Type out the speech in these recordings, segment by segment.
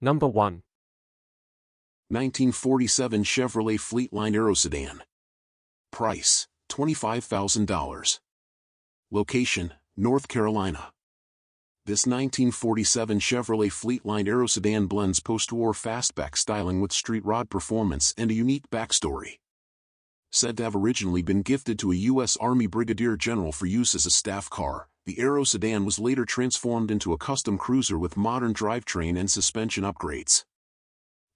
Number 1. 1947 Chevrolet Fleetine Aeros sedan. Price, $25,000. Location, North Carolina. This 1947 Chevrolet Fleetine Aeros sedan blends post-war fastback styling with street rod performance and a unique backstory. Said to have originally been gifted to a U.S. Army Brigadier General for use as a staff car, the Aeros sedan was later transformed into a custom cruiser with modern drivetrain and suspension upgrades.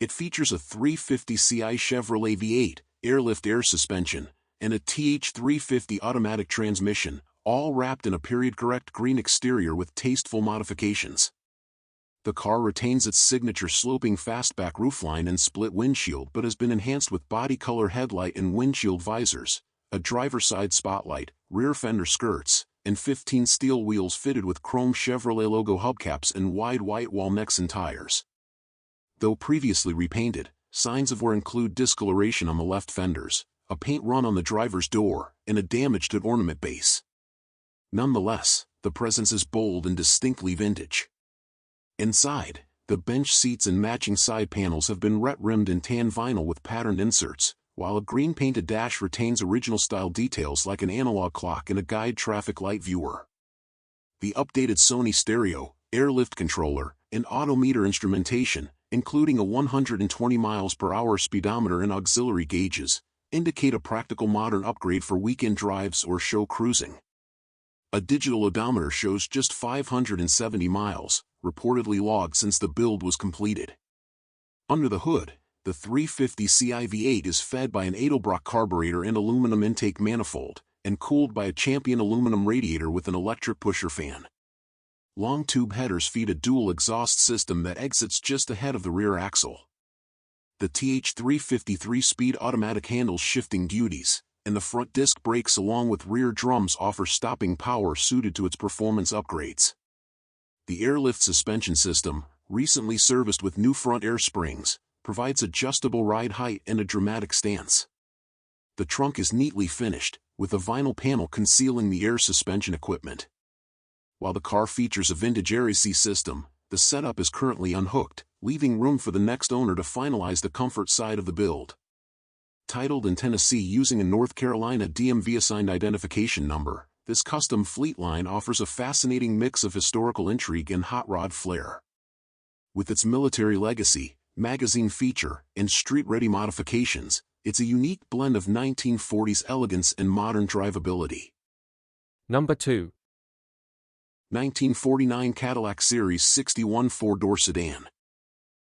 It features a 350ci Chevrolet V8, airlift air suspension, and a TH350 automatic transmission, all wrapped in a period-correct green exterior with tasteful modifications. The car retains its signature sloping fastback roofline and split windshield but has been enhanced with body color headlight and windshield visors, a driver's side spotlight, rear fender skirts, and 15 steel wheels fitted with chrome Chevrolet logo hubcaps and wide white wall necks and tires. Though previously repainted, signs of wear include discoloration on the left fenders, a paint run on the driver's door, and a damaged ornament base. Nonetheless, the presence is bold and distinctly vintage. Inside, the bench seats and matching side panels have been rimmed in tan vinyl with patterned inserts, while a green-painted dash retains original-style details like an analog clock and a guide traffic light viewer. The updated Sony stereo, airlift controller, and odometer instrumentation, including a 120 mph speedometer and auxiliary gauges, indicate a practical modern upgrade for weekend drives or show cruising. A digital odometer shows just 570 miles, reportedly logged since the build was completed. Under the hood, the 350ci V8 is fed by an Edelbrock carburetor and aluminum intake manifold, and cooled by a Champion aluminum radiator with an electric pusher fan. Long tube headers feed a dual exhaust system that exits just ahead of the rear axle. The TH350 3-speed automatic handles shifting duties, and the front disc brakes along with rear drums offer stopping power suited to its performance upgrades. The airlift suspension system, recently serviced with new front air springs, provides adjustable ride height and a dramatic stance. The trunk is neatly finished, with a vinyl panel concealing the air suspension equipment. While the car features a vintage Aeros system, the setup is currently unhooked, leaving room for the next owner to finalize the comfort side of the build. Titled in Tennessee using a North Carolina DMV assigned identification number, this custom Fleetine offers a fascinating mix of historical intrigue and hot rod flair. With its military legacy, magazine feature, and street-ready modifications, it's a unique blend of 1940s elegance and modern drivability. Number 2. 1949 Cadillac Series 61 four-door sedan.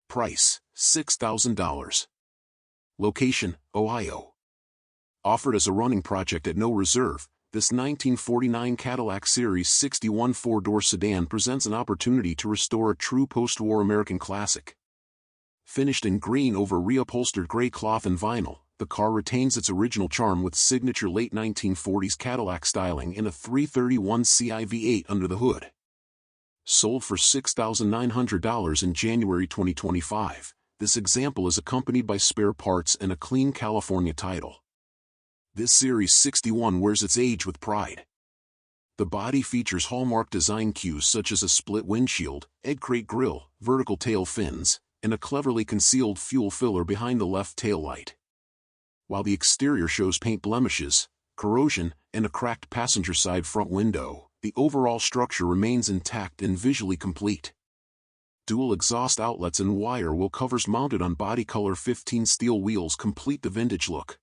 Price, $6,000. Location, Ohio. Offered as a running project at no reserve, this 1949 Cadillac Series 61 four-door sedan presents an opportunity to restore a true post-war American classic. Finished in green over reupholstered gray cloth and vinyl, the car retains its original charm with signature late 1940s Cadillac styling and a 331ci V8 under the hood. Sold for $6,900 in January 2025. This example is accompanied by spare parts and a clean California title. This Series 61 wears its age with pride. The body features hallmark design cues such as a split windshield, egg crate grille, vertical tail fins, and a cleverly concealed fuel filler behind the left taillight. While the exterior shows paint blemishes, corrosion, and a cracked passenger side front window, the overall structure remains intact and visually complete. Dual exhaust outlets and wire wheel covers mounted on body color 15 steel wheels complete the vintage look.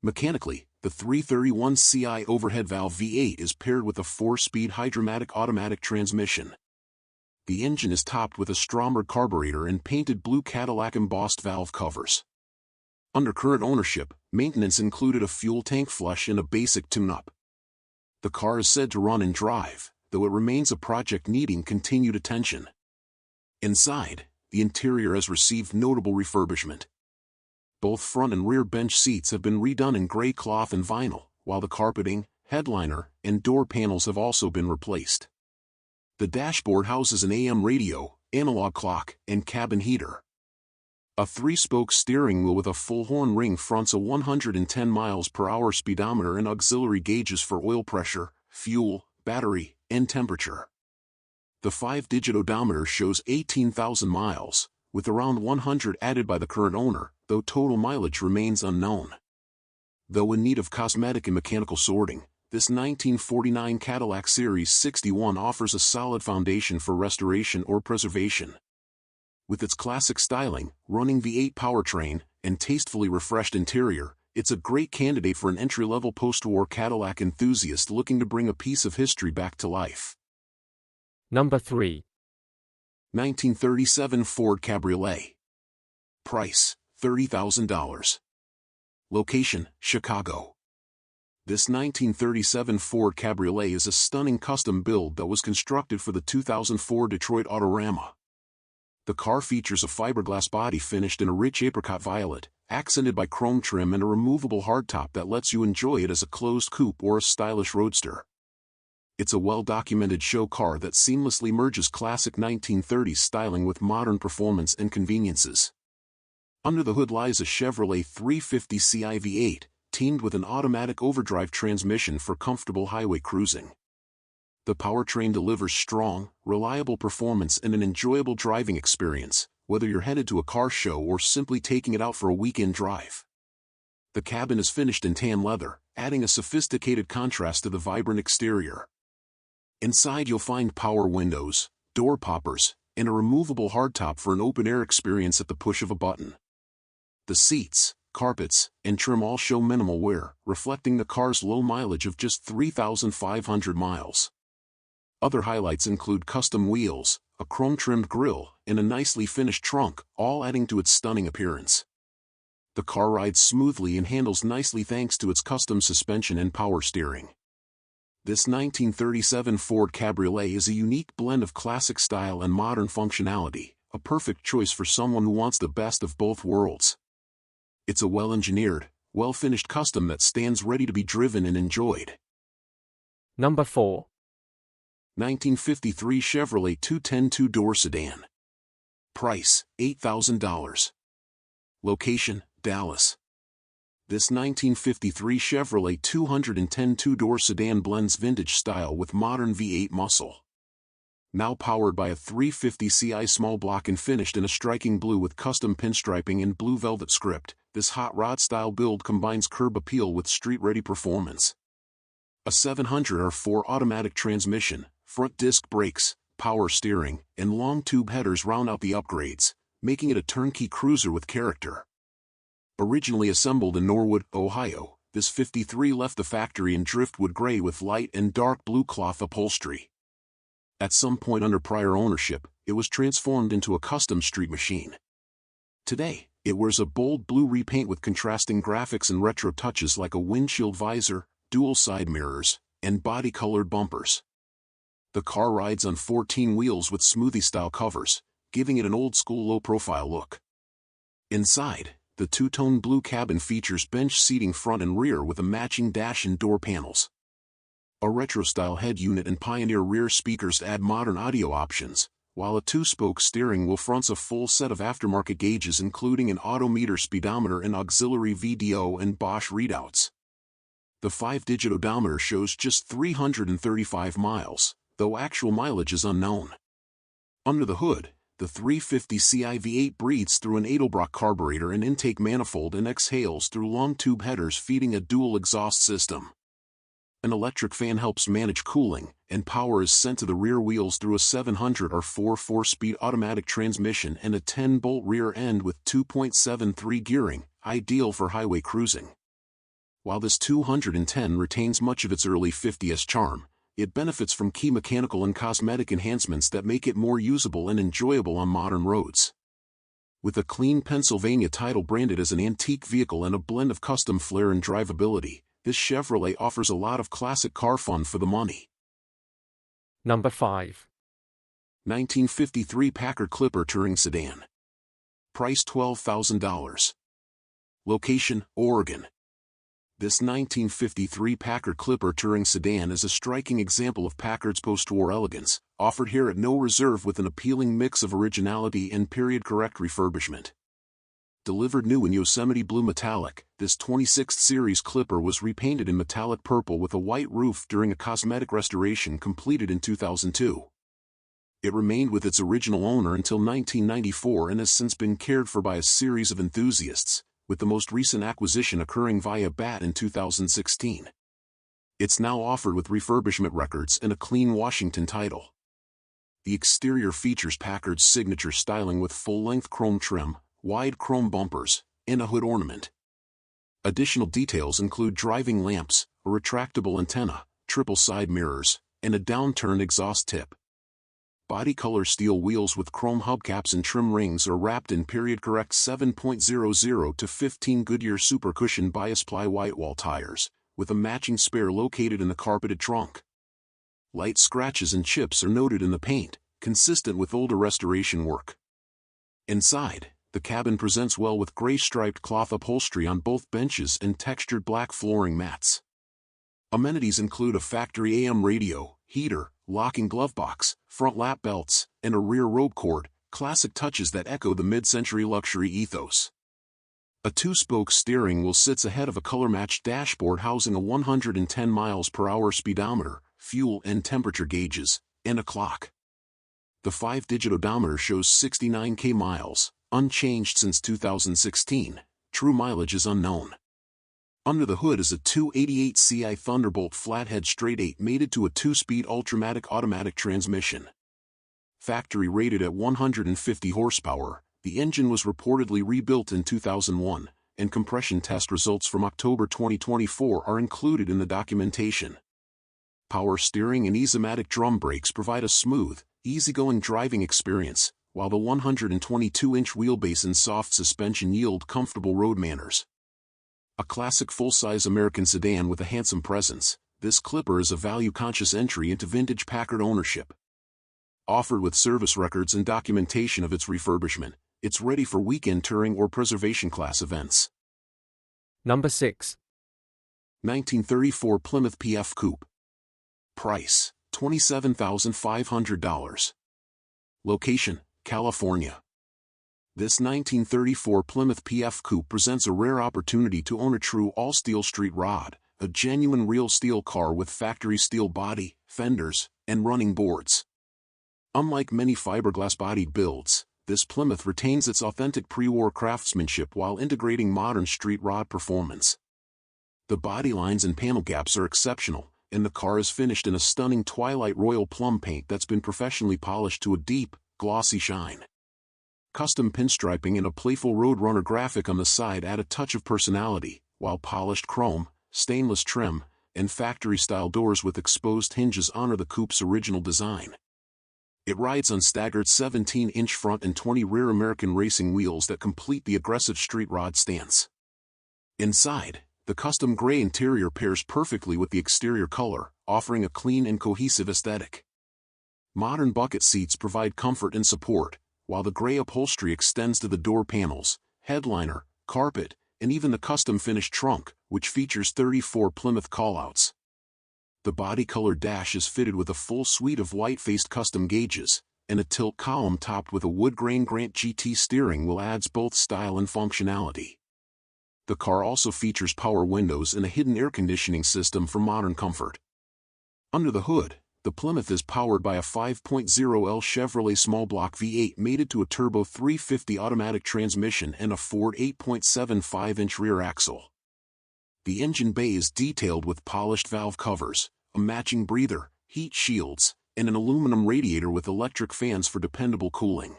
Mechanically, the 331ci overhead valve V8 is paired with a 4-speed Hydromatic automatic transmission. The engine is topped with a Stromberg carburetor and painted blue Cadillac embossed valve covers. Under current ownership, maintenance included a fuel tank flush and a basic tune-up. The car is said to run and drive, though it remains a project needing continued attention. Inside, the interior has received notable refurbishment. Both front and rear bench seats have been redone in gray cloth and vinyl, while the carpeting, headliner, and door panels have also been replaced. The dashboard houses an AM radio, analog clock, and cabin heater. A 3-spoke steering wheel with a full horn ring fronts a 110 mph speedometer and auxiliary gauges for oil pressure, fuel, battery, and temperature. The 5-digit odometer shows 18,000 miles, with around 100 added by the current owner, though total mileage remains unknown. Though in need of cosmetic and mechanical sorting, this 1949 Cadillac Series 61 offers a solid foundation for restoration or preservation. With its classic styling, running V8 powertrain, and tastefully refreshed interior, it's a great candidate for an entry-level post-war Cadillac enthusiast looking to bring a piece of history back to life. Number 3. 1937 Ford Cabriolet. Price, $30,000. Location, Chicago. This 1937 Ford Cabriolet is a stunning custom build that was constructed for the 2004 Detroit Autorama. The car features a fiberglass body finished in a rich apricot violet, accented by chrome trim and a removable hardtop that lets you enjoy it as a closed coupe or a stylish roadster. It's a well-documented show car that seamlessly merges classic 1930s styling with modern performance and conveniences. Under the hood lies a Chevrolet 350ci V8, teamed with an automatic overdrive transmission for comfortable highway cruising. The powertrain delivers strong, reliable performance and an enjoyable driving experience, whether you're headed to a car show or simply taking it out for a weekend drive. The cabin is finished in tan leather, adding a sophisticated contrast to the vibrant exterior. Inside you'll find power windows, door poppers, and a removable hardtop for an open-air experience at the push of a button. The seats, carpets, and trim all show minimal wear, reflecting the car's low mileage of just 3,500 miles. Other highlights include custom wheels, a chrome-trimmed grille, and a nicely finished trunk, all adding to its stunning appearance. The car rides smoothly and handles nicely thanks to its custom suspension and power steering. This 1937 Ford Cabriolet is a unique blend of classic style and modern functionality, a perfect choice for someone who wants the best of both worlds. It's a well-engineered, well-finished custom that stands ready to be driven and enjoyed. Number 4. 1953 Chevrolet 210 two-door sedan. Price, $8,000. Location, Dallas. This 1953 Chevrolet 210 two-door sedan blends vintage style with modern V8 muscle. Now powered by a 350ci small block and finished in a striking blue with custom pinstriping and blue velvet script, this hot rod-style build combines curb appeal with street-ready performance. A 700R4 automatic transmission, front disc brakes, power steering, and long tube headers round out the upgrades, making it a turnkey cruiser with character. Originally assembled in Norwood, Ohio, this 53 left the factory in driftwood gray with light and dark blue cloth upholstery. At some point under prior ownership, it was transformed into a custom street machine. Today, it wears a bold blue repaint with contrasting graphics and retro touches like a windshield visor, dual side mirrors, and body-colored bumpers. The car rides on 14 wheels with smoothie-style covers, giving it an old-school low-profile look. Inside, the two-tone blue cabin features bench seating front and rear with a matching dash and door panels. A retro-style head unit and Pioneer rear speakers add modern audio options, while a two-spoke steering wheel fronts a full set of aftermarket gauges including an odometer, speedometer and auxiliary VDO and Bosch readouts. The 5-digit odometer shows just 335 miles, though actual mileage is unknown. Under the hood, the 350ci V8 breathes through an Edelbrock carburetor and intake manifold and exhales through long tube headers feeding a dual exhaust system. An electric fan helps manage cooling, and power is sent to the rear wheels through a 700R4 4-speed automatic transmission and a 10-bolt rear end with 2.73 gearing, ideal for highway cruising. While this 210 retains much of its early 50s charm, it benefits from key mechanical and cosmetic enhancements that make it more usable and enjoyable on modern roads. With a clean Pennsylvania title branded as an antique vehicle and a blend of custom flair and drivability, this Chevrolet offers a lot of classic car fun for the money. Number 5. 1953 Packard Clipper Touring Sedan. Price $12,000. Location, Oregon. This 1953 Packard Clipper Touring Sedan is a striking example of Packard's post-war elegance, offered here at no reserve with an appealing mix of originality and period-correct refurbishment. Delivered new in Yosemite Blue Metallic, this 26th Series Clipper was repainted in metallic purple with a white roof during a cosmetic restoration completed in 2002. It remained with its original owner until 1994 and has since been cared for by a series of enthusiasts, with the most recent acquisition occurring via BAT in 2016. It's now offered with refurbishment records and a clean Washington title. The exterior features Packard's signature styling with full-length chrome trim, wide chrome bumpers, and a hood ornament. Additional details include driving lamps, a retractable antenna, triple side mirrors, and a downturned exhaust tip. Body color steel wheels with chrome hubcaps and trim rings are wrapped in period-correct 7.00 to 15 Goodyear Super Cushion bias ply whitewall tires, with a matching spare located in the carpeted trunk. Light scratches and chips are noted in the paint, consistent with older restoration work. Inside, the cabin presents well with gray striped cloth upholstery on both benches and textured black flooring mats. Amenities include a factory AM radio, heater, locking glove box, front lap belts, and a rear robe cord, classic touches that echo the mid-century luxury ethos. A two-spoke steering wheel sits ahead of a color-matched dashboard housing a 110 miles per hour speedometer, fuel and temperature gauges, and a clock. The 5-digit odometer shows 69,000 miles, unchanged since 2016. True mileage is unknown. Under the hood is a 288 Ci Thunderbolt flathead straight-8 mated to a 2-speed Ultramatic automatic transmission. Factory rated at 150 horsepower, the engine was reportedly rebuilt in 2001, and compression test results from October 2024 are included in the documentation. Power steering and Easymatic drum brakes provide a smooth, easygoing driving experience, while the 122-inch wheelbase and soft suspension yield comfortable road manners. A classic full-size American sedan with a handsome presence, this Clipper is a value-conscious entry into vintage Packard ownership. Offered with service records and documentation of its refurbishment, it's ready for weekend touring or preservation class events. Number 6. 1934 Plymouth PF Coupe. Price, $27,500. Location, California. This 1934 Plymouth PF Coupe presents a rare opportunity to own a true all-steel street rod, a genuine real steel car with factory steel body, fenders, and running boards. Unlike many fiberglass-bodied builds, this Plymouth retains its authentic pre-war craftsmanship while integrating modern street rod performance. The body lines and panel gaps are exceptional, and the car is finished in a stunning twilight royal plum paint that's been professionally polished to a deep, glossy shine. Custom pinstriping and a playful Roadrunner graphic on the side add a touch of personality, while polished chrome, stainless trim, and factory-style doors with exposed hinges honor the coupe's original design. It rides on staggered 17-inch front and 20 rear American racing wheels that complete the aggressive street rod stance. Inside, the custom gray interior pairs perfectly with the exterior color, offering a clean and cohesive aesthetic. Modern bucket seats provide comfort and support, while the gray upholstery extends to the door panels, headliner, carpet, and even the custom-finished trunk, which features 34 Plymouth callouts. The body-colored dash is fitted with a full suite of white-faced custom gauges, and a tilt column topped with a wood-grain Grant GT steering wheel adds both style and functionality. The car also features power windows and a hidden air conditioning system for modern comfort. Under the hood, the Plymouth is powered by a 5.0L Chevrolet small block V8 mated to a turbo 350 automatic transmission and a Ford 8.75-inch rear axle. The engine bay is detailed with polished valve covers, a matching breather, heat shields, and an aluminum radiator with electric fans for dependable cooling.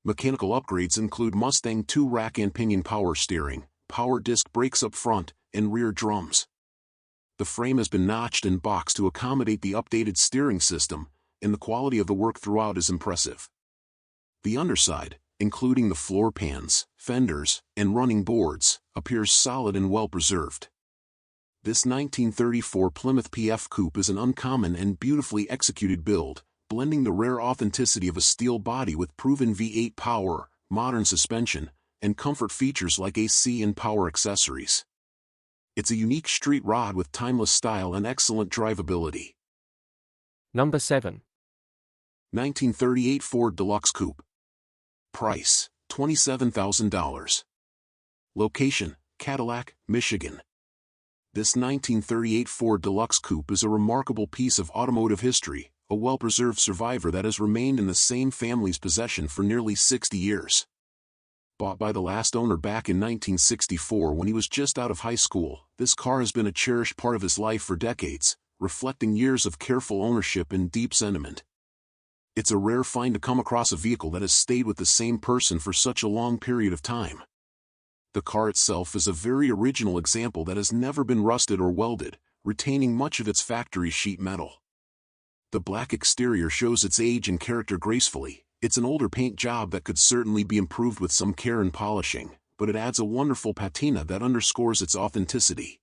Mechanical upgrades include Mustang 2 rack and pinion power steering, power disc brakes up front, and rear drums. The frame has been notched and boxed to accommodate the updated steering system, and the quality of the work throughout is impressive. The underside, including the floor pans, fenders, and running boards, appears solid and well preserved. This 1934 Plymouth PF Coupe is an uncommon and beautifully executed build, blending the rare authenticity of a steel body with proven V8 power, modern suspension, and comfort features like AC and power accessories. It's a unique street rod with timeless style and excellent drivability. Number 7. 1938 Ford Deluxe Coupe. Price, $27,000. Location, Cadillac, Michigan. This 1938 Ford Deluxe Coupe is a remarkable piece of automotive history, a well-preserved survivor that has remained in the same family's possession for nearly 60 years. Bought by the last owner back in 1964 when he was just out of high school, this car has been a cherished part of his life for decades, reflecting years of careful ownership and deep sentiment. It's a rare find to come across a vehicle that has stayed with the same person for such a long period of time. The car itself is a very original example that has never been rusted or welded, retaining much of its factory sheet metal. The black exterior shows its age and character gracefully. It's an older paint job that could certainly be improved with some care and polishing, but it adds a wonderful patina that underscores its authenticity.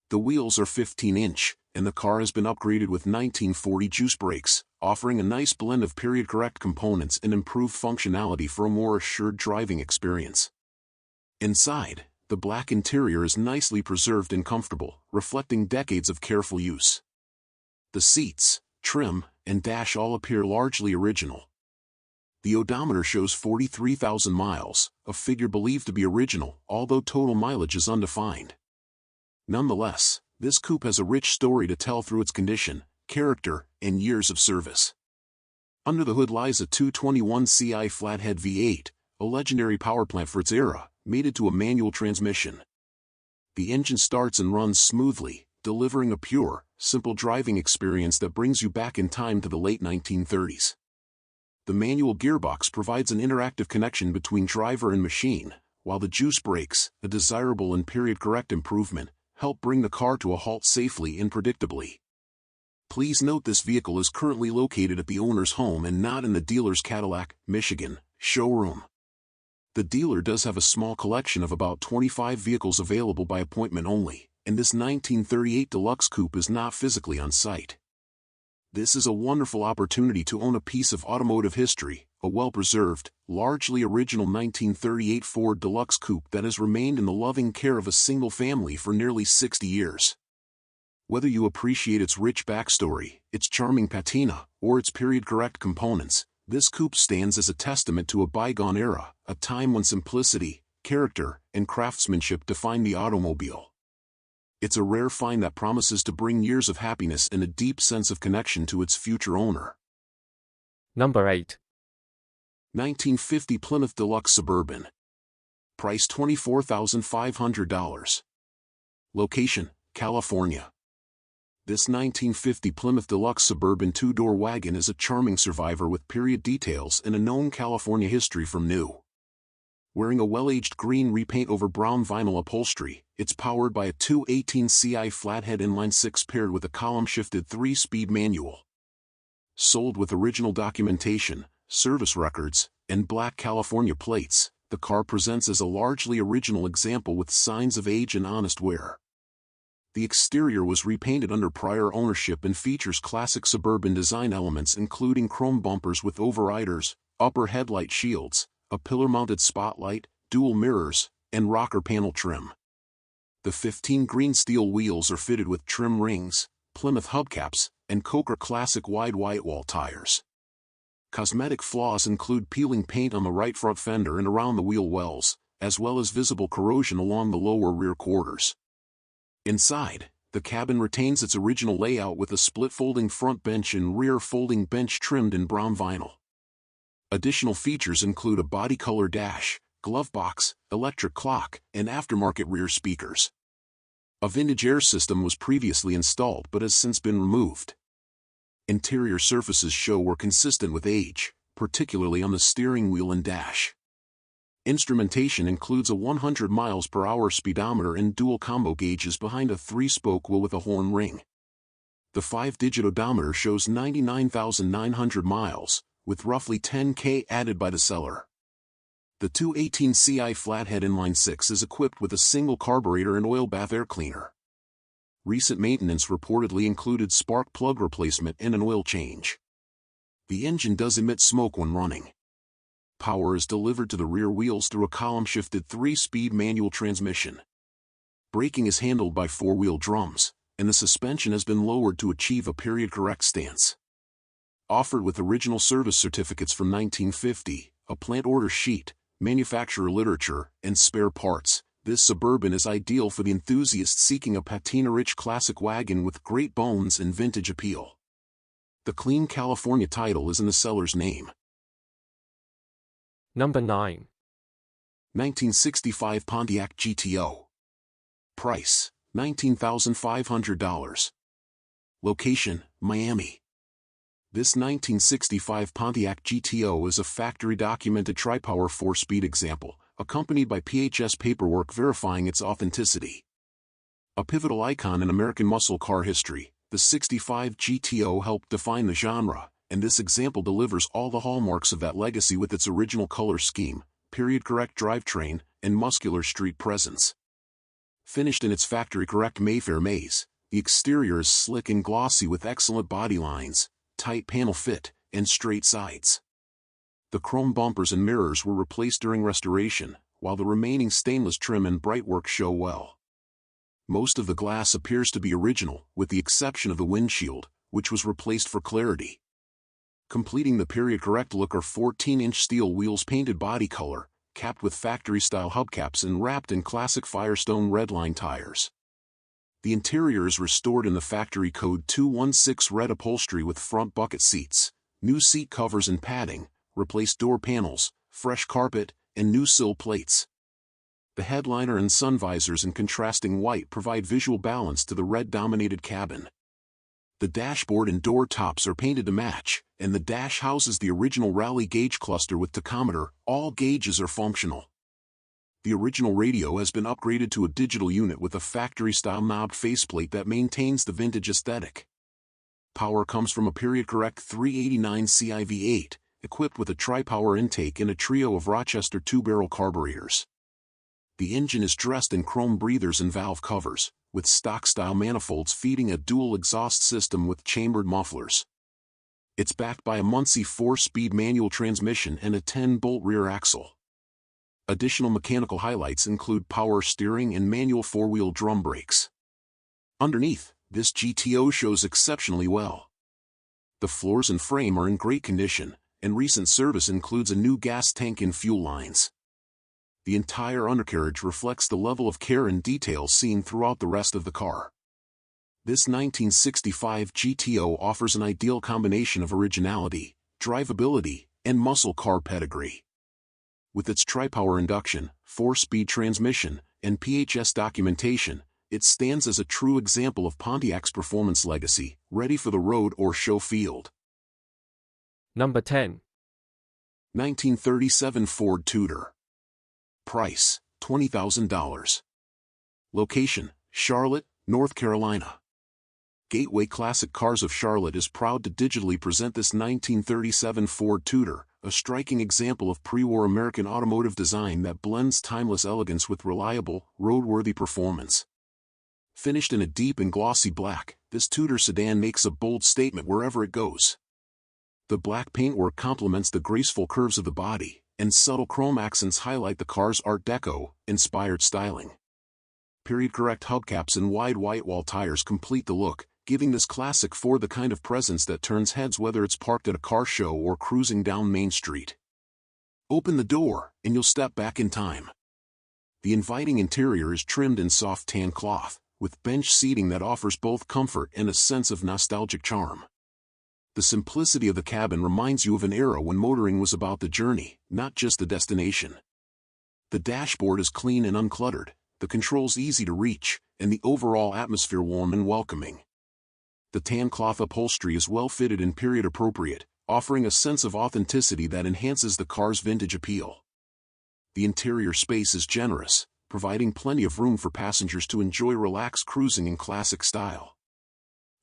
The wheels are 15-inch, and the car has been upgraded with 1940 juice brakes, offering a nice blend of period-correct components and improved functionality for a more assured driving experience. Inside, the black interior is nicely preserved and comfortable, reflecting decades of careful use. The seats, trim, and dash all appear largely original. The odometer shows 43,000 miles, a figure believed to be original, although total mileage is undefined. Nonetheless, this coupe has a rich story to tell through its condition, character, and years of service. Under the hood lies a 221ci flathead V8, a legendary powerplant for its era, mated to a manual transmission. The engine starts and runs smoothly, delivering a pure, simple driving experience that brings you back in time to the late 1930s. The manual gearbox provides an interactive connection between driver and machine, while the juice brakes, a desirable and period-correct improvement, help bring the car to a halt safely and predictably. Please note this vehicle is currently located at the owner's home and not in the dealer's Cadillac, Michigan, showroom. The dealer does have a small collection of about 25 vehicles available by appointment only, and this 1938 Deluxe Coupe is not physically on site. This is a wonderful opportunity to own a piece of automotive history, a well-preserved, largely original 1938 Ford Deluxe Coupe that has remained in the loving care of a single family for nearly 60 years. Whether you appreciate its rich backstory, its charming patina, or its period-correct components, this coupe stands as a testament to a bygone era, a time when simplicity, character, and craftsmanship defined the automobile. It's a rare find that promises to bring years of happiness and a deep sense of connection to its future owner. Number 8. 1950 Plymouth Deluxe Suburban. Price $24,500. Location, California. This 1950 Plymouth Deluxe Suburban two-door wagon is a charming survivor with period details and a known California history from new. Wearing a well-aged green repaint over brown vinyl upholstery, it's powered by a 218ci flathead inline-six paired with a column-shifted 3-speed manual. Sold with original documentation, service records, and black California plates, the car presents as a largely original example with signs of age and honest wear. The exterior was repainted under prior ownership and features classic Suburban design elements including chrome bumpers with overriders, upper headlight shields, a pillar-mounted spotlight, dual mirrors, and rocker panel trim. The 15 green steel wheels are fitted with trim rings, Plymouth hubcaps, and Coker Classic wide whitewall tires. Cosmetic flaws include peeling paint on the right front fender and around the wheel wells, as well as visible corrosion along the lower rear quarters. Inside, the cabin retains its original layout with a split-folding front bench and rear folding bench trimmed in brown vinyl. Additional features include a body-color dash, glove box, electric clock, and aftermarket rear speakers. A vintage air system was previously installed but has since been removed. Interior surfaces show were consistent with age, particularly on the steering wheel and dash. Instrumentation includes a 100 mph speedometer and dual combo gauges behind a 3-spoke wheel with a horn ring. The 5-digit odometer shows 99,900 miles, with roughly 10K added by the seller. The 218ci flathead inline-six is equipped with a single carburetor and oil bath air cleaner. Recent maintenance reportedly included spark plug replacement and an oil change. The engine does emit smoke when running. Power is delivered to the rear wheels through a column-shifted 3-speed manual transmission. Braking is handled by 4-wheel drums, and the suspension has been lowered to achieve a period-correct stance. Offered with original service certificates from 1950, a plant order sheet, manufacturer literature, and spare parts, this Suburban is ideal for the enthusiast seeking a patina-rich classic wagon with great bones and vintage appeal. The clean California title is in the seller's name. Number 9. 1965 Pontiac GTO. Price, $19,500. Location, Miami. This 1965 Pontiac GTO is a factory-documented tri-power 4-speed example, accompanied by PHS paperwork verifying its authenticity. A pivotal icon in American muscle car history, the 65 GTO helped define the genre, and this example delivers all the hallmarks of that legacy with its original color scheme, period-correct drivetrain, and muscular street presence. Finished in its factory-correct Mayfair maze, the exterior is slick and glossy with excellent body lines, tight panel fit, and straight sides. The chrome bumpers and mirrors were replaced during restoration, while the remaining stainless trim and brightwork show well. Most of the glass appears to be original, with the exception of the windshield, which was replaced for clarity. Completing the period-correct look are 14-inch steel wheels painted body color, capped with factory-style hubcaps and wrapped in classic Firestone Redline tires. The interior is restored in the factory code 216 red upholstery with front bucket seats, new seat covers and padding, replaced door panels, fresh carpet, and new sill plates. The headliner and sun visors in contrasting white provide visual balance to the red-dominated cabin. The dashboard and door tops are painted to match, and the dash houses the original Rally gauge cluster with tachometer. All gauges are functional. The original radio has been upgraded to a digital unit with a factory-style knobbed faceplate that maintains the vintage aesthetic. Power comes from a period-correct 389 CI-V8, equipped with a tri-power intake and a trio of Rochester 2-barrel carburetors. The engine is dressed in chrome breathers and valve covers, with stock-style manifolds feeding a dual exhaust system with chambered mufflers. It's backed by a muslce 4-speed manual transmission and a 10-bolt rear axle. Additional mechanical highlights include power steering and manual 4-wheel drum brakes. Underneath, this GTO shows exceptionally well. The floors and frame are in great condition, and recent service includes a new gas tank and fuel lines. The entire undercarriage reflects the level of care and detail seen throughout the rest of the car. This 1965 GTO offers an ideal combination of originality, drivability, and muscle car pedigree. With its tri-power induction, 4-speed transmission, and PHS documentation, it stands as a true example of Pontiac's performance legacy, ready for the road or show field. Number 10. 1937 Ford Tudor. Price, $20,000. Location, Charlotte, North Carolina. Gateway Classic Cars of Charlotte is proud to digitally present this 1937 Ford Tudor, a striking example of pre-war American automotive design that blends timeless elegance with reliable, roadworthy performance. Finished in a deep and glossy black, this Tudor sedan makes a bold statement wherever it goes. The black paintwork complements the graceful curves of the body, and subtle chrome accents highlight the car's Art Deco-inspired styling. Period-correct hubcaps and wide white-wall tires complete the look, giving this classic Ford the kind of presence that turns heads whether it's parked at a car show or cruising down Main Street. Open the door, and you'll step back in time. The inviting interior is trimmed in soft tan cloth, with bench seating that offers both comfort and a sense of nostalgic charm. The simplicity of the cabin reminds you of an era when motoring was about the journey, not just the destination. The dashboard is clean and uncluttered, the controls easy to reach, and the overall atmosphere warm and welcoming. The tan cloth upholstery is well fitted and period appropriate, offering a sense of authenticity that enhances the car's vintage appeal. The interior space is generous, providing plenty of room for passengers to enjoy relaxed cruising in classic style.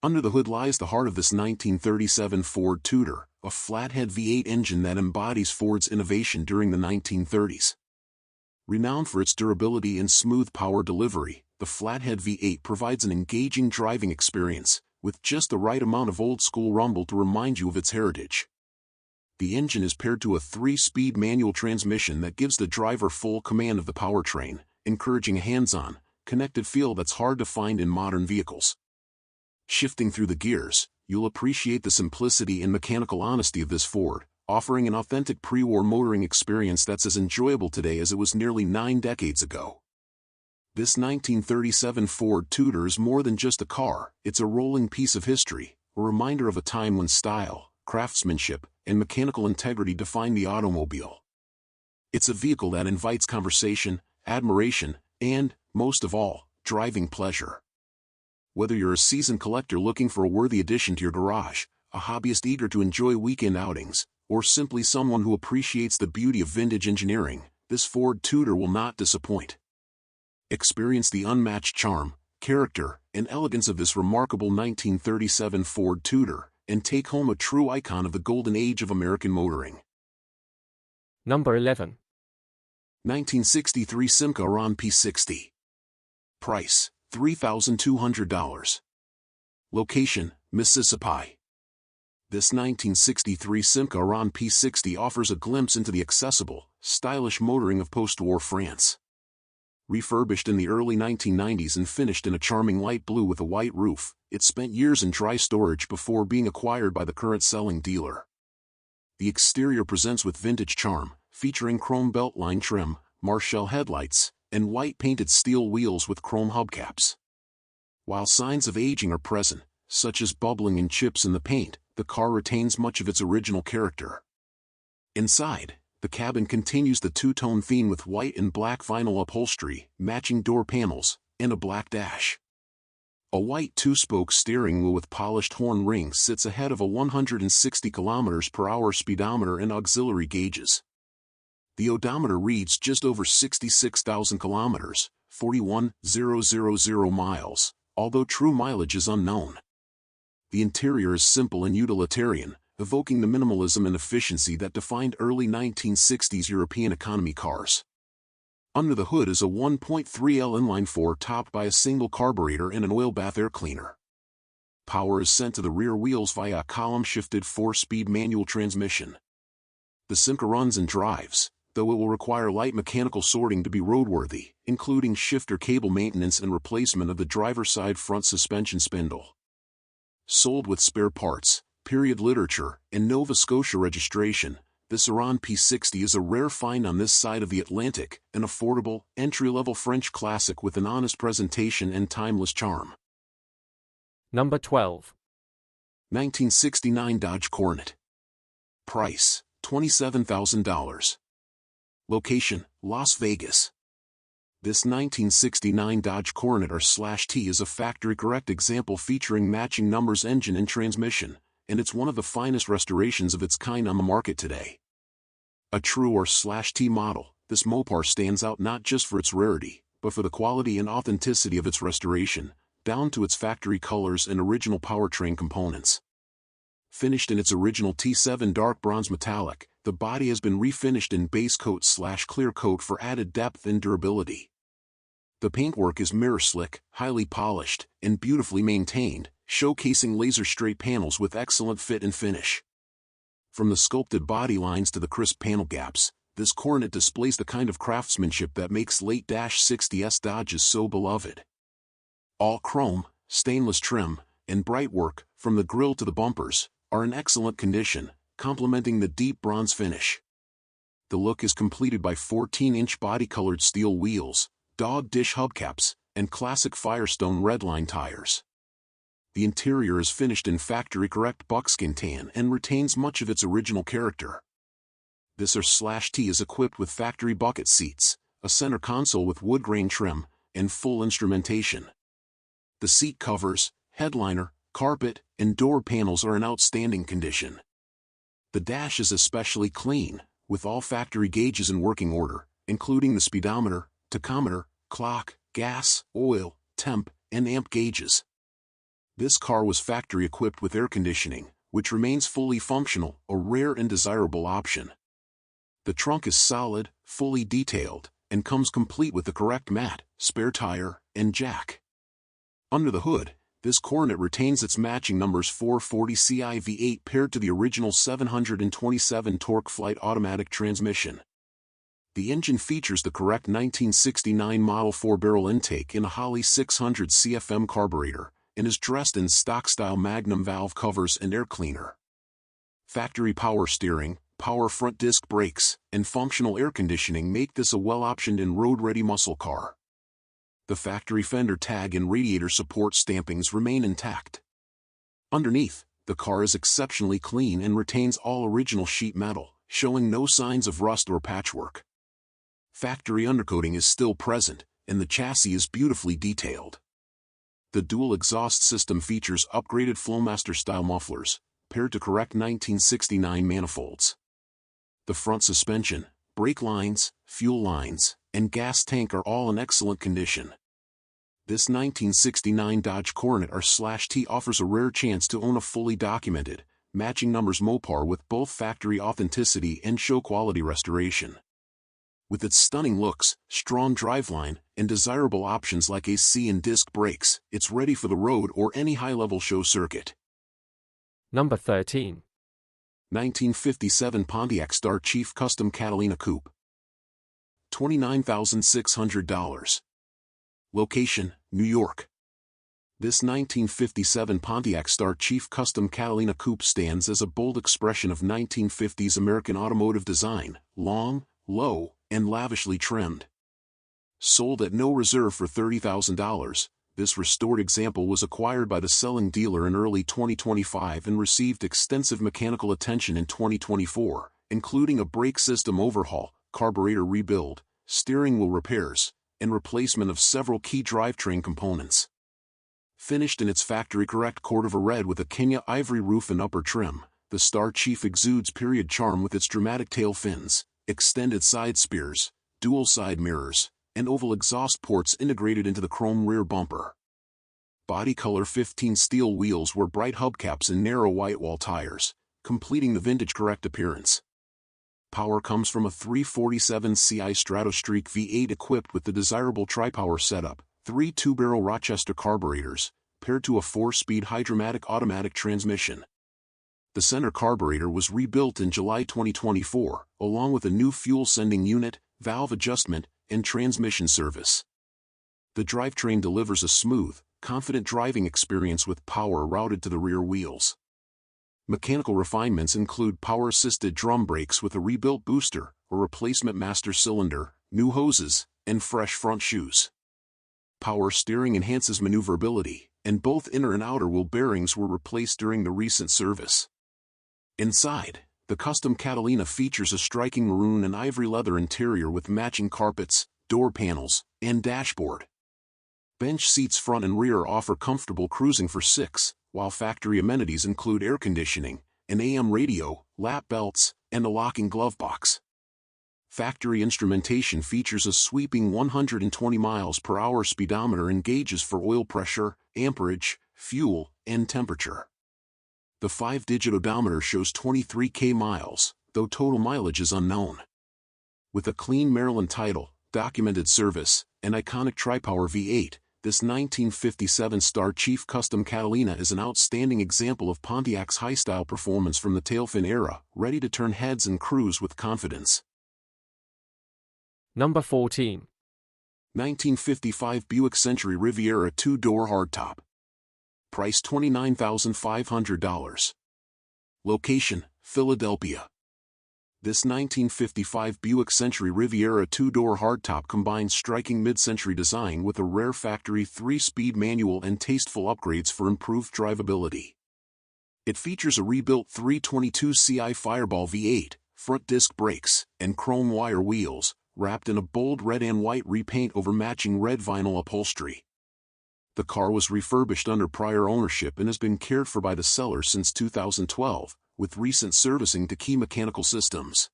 Under the hood lies the heart of this 1937 Ford Tudor, a flathead V8 engine that embodies Ford's innovation during the 1930s. Renowned for its durability and smooth power delivery, the flathead V8 provides an engaging driving experience, with just the right amount of old-school rumble to remind you of its heritage. The engine is paired to a 3-speed manual transmission that gives the driver full command of the powertrain, encouraging a hands-on, connected feel that's hard to find in modern vehicles. Shifting through the gears, you'll appreciate the simplicity and mechanical honesty of this Ford, offering an authentic pre-war motoring experience that's as enjoyable today as it was nearly 9 decades ago. This 1937 Ford Tudor is more than just a car, it's a rolling piece of history, a reminder of a time when style, craftsmanship, and mechanical integrity defined the automobile. It's a vehicle that invites conversation, admiration, and, most of all, driving pleasure. Whether you're a seasoned collector looking for a worthy addition to your garage, a hobbyist eager to enjoy weekend outings, or simply someone who appreciates the beauty of vintage engineering, this Ford Tudor will not disappoint. Experience the unmatched charm, character, and elegance of this remarkable 1937 Ford Tudor, and take home a true icon of the golden age of American motoring. Number 11. 1963 Simca Coronet P60. Price, $3,200. Location, Mississippi. This 1963 Simca Coronet P60 offers a glimpse into the accessible, stylish motoring of post-war France. Refurbished in the early 1990s and finished in a charming light blue with a white roof, it spent years in dry storage before being acquired by the current selling dealer. The exterior presents with vintage charm, featuring chrome beltline trim, Marshall headlights, and white painted steel wheels with chrome hubcaps. While signs of aging are present, such as bubbling and chips in the paint, the car retains much of its original character. Inside, the cabin continues the two-tone theme with white and black vinyl upholstery, matching door panels, and a black dash. A white two-spoke steering wheel with polished horn rings sits ahead of a 160 km/h speedometer and auxiliary gauges. The odometer reads just over 66,000 kilometers, 41,000 miles, although true mileage is unknown. The interior is simple and utilitarian, evoking the minimalism and efficiency that defined early 1960s European economy cars. Under the hood is a 1.3L inline-4 topped by a single carburetor and an oil bath air cleaner. Power is sent to the rear wheels via a column-shifted 4-speed manual transmission. The Simca runs and drives, though it will require light mechanical sorting to be roadworthy, including shifter cable maintenance and replacement of the driver's side front suspension spindle. Sold with spare parts, period literature, and Nova Scotia registration, this Coronet P60 is a rare find on this side of the Atlantic, an affordable, entry-level French classic with an honest presentation and timeless charm. Number 12. 1969 Dodge Coronet. Price, $27,000. Location, Las Vegas. This 1969 Dodge Coronet R/T is a factory-correct example featuring matching numbers engine and transmission, and it's one of the finest restorations of its kind on the market today. A true R/T model, this Mopar stands out not just for its rarity, but for the quality and authenticity of its restoration, down to its factory colors and original powertrain components. Finished in its original T7 dark bronze metallic, the body has been refinished in base coat/clear coat for added depth and durability. The paintwork is mirror slick, highly polished, and beautifully maintained, showcasing laser-straight panels with excellent fit and finish. From the sculpted body lines to the crisp panel gaps, this Coronet displays the kind of craftsmanship that makes late-60s Dodges so beloved. All chrome, stainless trim, and bright work, from the grille to the bumpers, are in excellent condition, complementing the deep bronze finish. The look is completed by 14-inch body-colored steel wheels, dog dish hubcaps, and classic Firestone redline tires. The interior is finished in factory-correct buckskin tan and retains much of its original character. This R/T is equipped with factory bucket seats, a center console with wood grain trim, and full instrumentation. The seat covers, headliner, carpet, and door panels are in outstanding condition. The dash is especially clean, with all factory gauges in working order, including the speedometer, tachometer, clock, gas, oil, temp, and amp gauges. This car was factory equipped with air conditioning, which remains fully functional, a rare and desirable option. The trunk is solid, fully detailed, and comes complete with the correct mat, spare tire, and jack. Under the hood, this Coronet retains its matching numbers 440 CI V8 paired to the original 727 torque flight automatic transmission. The engine features the correct 1969 model 4-barrel intake in a Holley 600 CFM carburetor, and is dressed in stock-style Magnum valve covers and air cleaner. Factory power steering, power front disc brakes, and functional air conditioning make this a well-optioned and road-ready muscle car. The factory fender tag and radiator support stampings remain intact. Underneath, the car is exceptionally clean and retains all original sheet metal, showing no signs of rust or patchwork. Factory undercoating is still present, and the chassis is beautifully detailed. The dual exhaust system features upgraded Flowmaster-style mufflers, paired to correct 1969 manifolds. The front suspension, brake lines, fuel lines, and gas tank are all in excellent condition. This 1969 Dodge Coronet R/T offers a rare chance to own a fully documented, matching numbers Mopar with both factory authenticity and show quality restoration. With its stunning looks, strong driveline, and desirable options like AC and disc brakes, it's ready for the road or any high-level show circuit. Number 13. 1957 Pontiac Star Chief Custom Catalina Coupe. $29,600. Location, New York. This 1957 Pontiac Star Chief Custom Catalina Coupe stands as a bold expression of 1950s American automotive design, long, low, and lavishly trimmed. Sold at no reserve for $30,000, this restored example was acquired by the selling dealer in early 2025 and received extensive mechanical attention in 2024, including a brake system overhaul, carburetor rebuild, steering wheel repairs, and replacement of several key drivetrain components. Finished in its factory-correct Cordova red with a Kenya ivory roof and upper trim, the Star Chief exudes period charm with its dramatic tail fins, extended side spears, dual side mirrors, and oval exhaust ports integrated into the chrome rear bumper. Body color 15 steel wheels were bright hubcaps and narrow white wall tires, completing the vintage-correct appearance. Power comes from a 347 Ci Stratostreak V8 equipped with the desirable tri-power setup, 3 two-barrel Rochester carburetors, paired to a 4-speed Hydromatic automatic transmission. The center carburetor was rebuilt in July 2024, along with a new fuel-sending unit, valve adjustment, and transmission service. The drivetrain delivers a smooth, confident driving experience with power routed to the rear wheels. Mechanical refinements include power-assisted drum brakes with a rebuilt booster, a replacement master cylinder, new hoses, and fresh front shoes. Power steering enhances maneuverability, and both inner and outer wheel bearings were replaced during the recent service. Inside, the custom Catalina features a striking maroon and ivory leather interior with matching carpets, door panels, and dashboard. Bench seats front and rear offer comfortable cruising for 6, while factory amenities include air conditioning, an AM radio, lap belts, and a locking glove box. Factory instrumentation features a sweeping 120 miles per hour speedometer and gauges for oil pressure, amperage, fuel, and temperature. The 5-digit odometer shows 23,000 miles, though total mileage is unknown. With a clean Maryland title, documented service, and iconic tri-power V8, this 1957 Star Chief Custom Catalina is an outstanding example of Pontiac's high-style performance from the tailfin era, ready to turn heads and cruise with confidence. Number 14. 1955 Buick Century Riviera 2-door hardtop. Price $29,500. Location, Philadelphia. This 1955 Buick Century Riviera 2-door hardtop combines striking mid-century design with a rare factory 3-speed manual and tasteful upgrades for improved drivability. It features a rebuilt 322 Ci Fireball V8, front disc brakes, and chrome wire wheels, wrapped in a bold red and white repaint over matching red vinyl upholstery. The car was refurbished under prior ownership and has been cared for by the seller since 2012, with recent servicing to key mechanical systems.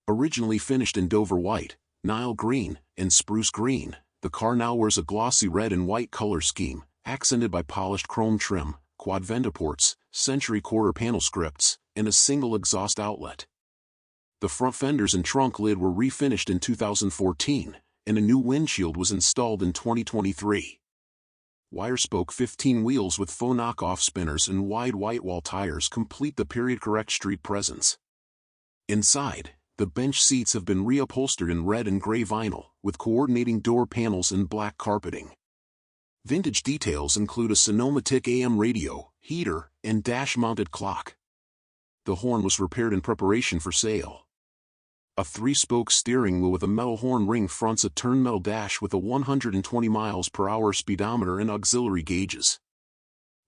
Originally finished in Dover white, Nile green, and spruce green, the car now wears a glossy red and white color scheme, accented by polished chrome trim, quad venta ports, Century quarter panel scripts, and a single exhaust outlet. The front fenders and trunk lid were refinished in 2014, and a new windshield was installed in 2023. Wire-spoke 15 wheels with faux knockoff spinners and wide white wall tires complete the period-correct street presence. Inside, the bench seats have been reupholstered in red and gray vinyl, with coordinating door panels and black carpeting. Vintage details include a Sonoma-Tic AM radio, heater, and dash-mounted clock. The horn was repaired in preparation for sale. A 3-spoke steering wheel with a metal horn ring fronts a turn-metal dash with a 120 miles per hour speedometer and auxiliary gauges.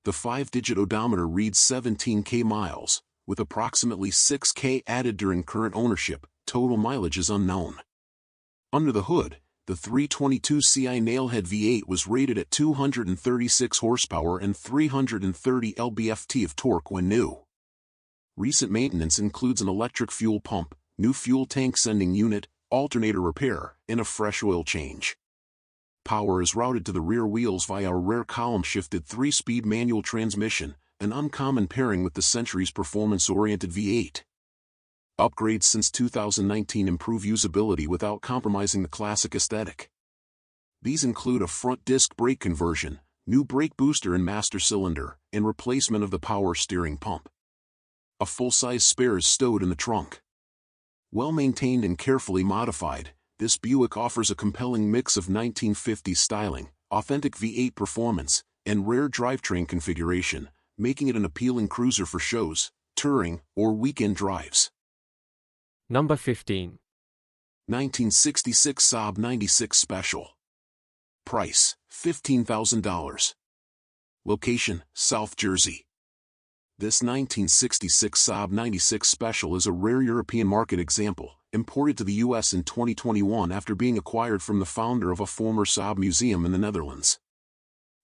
The 5-digit odometer reads 17K miles, with approximately 6K added during current ownership. Total mileage is unknown. Under the hood, the 322 Ci Nailhead V8 was rated at 236 horsepower and 330 lb-ft of torque when new. Recent maintenance includes an electric fuel pump, new fuel tank sending unit, alternator repair, and a fresh oil change. Power is routed to the rear wheels via a rear column-shifted 3-speed manual transmission, an uncommon pairing with the Century's performance-oriented V8. Upgrades since 2019 improve usability without compromising the classic aesthetic. These include a front disc brake conversion, new brake booster and master cylinder, and replacement of the power steering pump. A full-size spare is stowed in the trunk. Well-maintained and carefully modified, this Buick offers a compelling mix of 1950s styling, authentic V8 performance, and rare drivetrain configuration, making it an appealing cruiser for shows, touring, or weekend drives. Number 15. 1966 Saab 96 Special. Price, $15,000. Location, South Jersey. This 1966 Saab 96 Special is a rare European market example, imported to the U.S. in 2021 after being acquired from the founder of a former Saab museum in the Netherlands.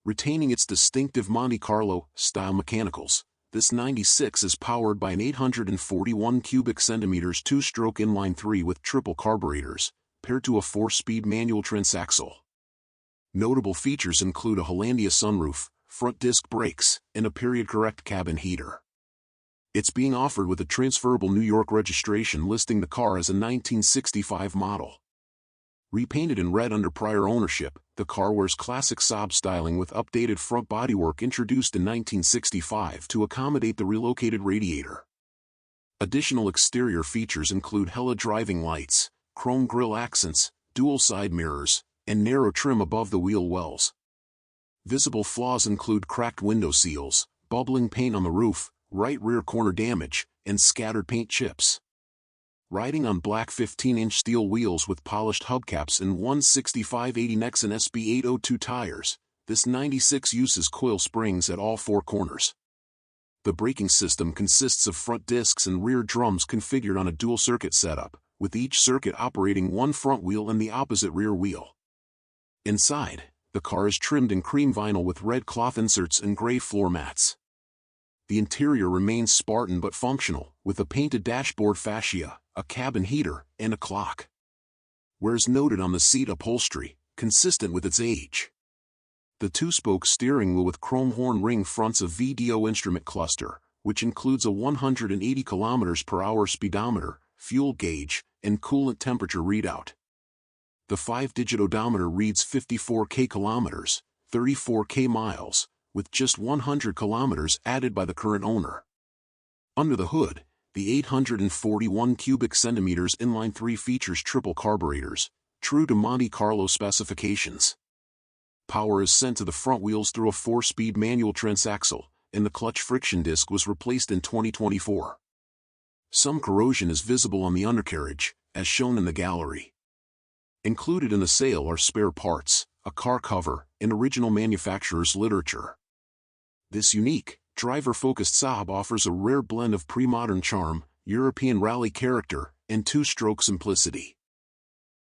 Retaining its distinctive Monte Carlo-style mechanicals, this 96 is powered by an 841 cubic centimeters 2-stroke inline-3 with triple carburetors, paired to a 4-speed manual transaxle. Notable features include a Hollandia sunroof, front disc brakes, and a period-correct cabin heater. It's being offered with a transferable New York registration listing the car as a 1965 model. Repainted in red under prior ownership, the car wears classic Saab styling with updated front bodywork introduced in 1965 to accommodate the relocated radiator. Additional exterior features include Hella driving lights, chrome grille accents, dual side mirrors, and narrow trim above the wheel wells. Visible flaws include cracked window seals, bubbling paint on the roof, right rear corner damage, and scattered paint chips. Riding on black 15-inch steel wheels with polished hubcaps and 165/80 Nexen SB802 tires, this 96 uses coil springs at all 4 corners. The braking system consists of front discs and rear drums configured on a dual-circuit setup, with each circuit operating one front wheel and the opposite rear wheel. Inside, the car is trimmed in cream vinyl with red cloth inserts and gray floor mats. The interior remains Spartan but functional, with a painted dashboard fascia, a cabin heater, and a clock. Whereas noted on the seat upholstery, consistent with its age. The 2-spoke steering wheel with chrome horn ring fronts a VDO instrument cluster, which includes a 180 km/h speedometer, fuel gauge, and coolant temperature readout. The 5-digit odometer reads 54K kilometers, 34K miles, with just 100 kilometers added by the current owner. Under the hood, the 841 cubic centimeters inline-3 features triple carburetors, true to Monte Carlo specifications. Power is sent to the front wheels through a 4-speed manual transaxle, and the clutch friction disc was replaced in 2024. Some corrosion is visible on the undercarriage, as shown in the gallery. Included in the sale are spare parts, a car cover, and original manufacturer's literature. This unique, driver-focused Saab offers a rare blend of pre-modern charm, European rally character, and 2-stroke simplicity.